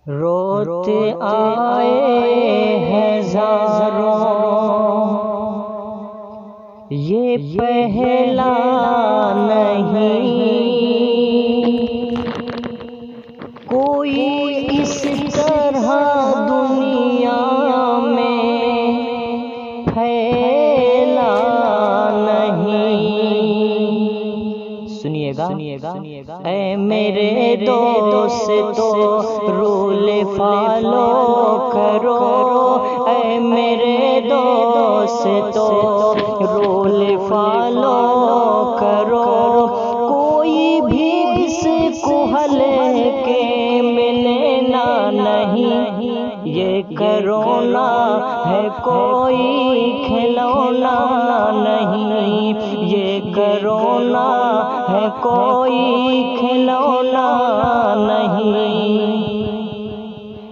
रोते आए हजारों, ये पहला नहीं कोई इस तरह दुनिया में फैला नहीं। सुनिएगा ऐ मेरे दोस्तों रूल फॉलो करो, ऐ मेरे दोस्तों रूल फॉलो करो। कोई भी इसको हल्के में लेना नहीं, ये करोना है कोई खिलौना नहीं, ये करोना है कोई खिलौना नहीं।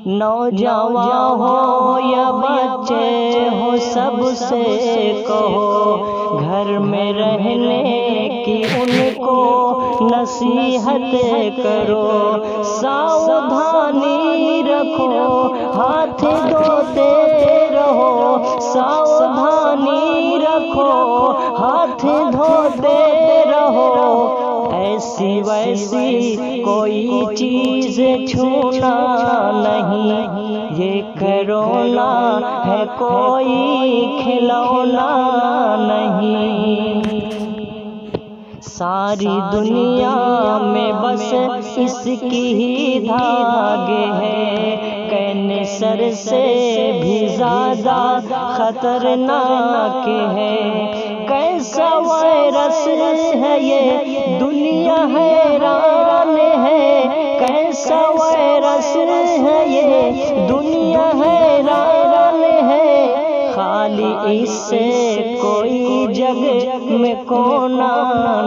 नौजवान हो या बच्चे हो सबसे कहो घर में रहने की उनको नसीहत करो। सावधानी रखो हाथ धोते रहो, सावधानी रखो हाथ धोते रहो। ऐसी वैसी कोई चीज छूना नहीं, ये करोना है कोई खिलौना नहीं। सारी दुनिया में बस इसकी ही धागे हैं, कैंसर से भी ज्यादा खतरनाक है। कैसा वायरस है ये दुनिया हैरान है, कैसा वायरस है ये दुनिया हैरान है। खाली इससे कोई जग में कोना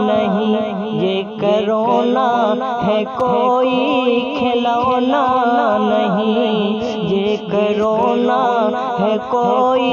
नहीं, ये करोना है कोई खिलौना नहीं, ये करोना है कोई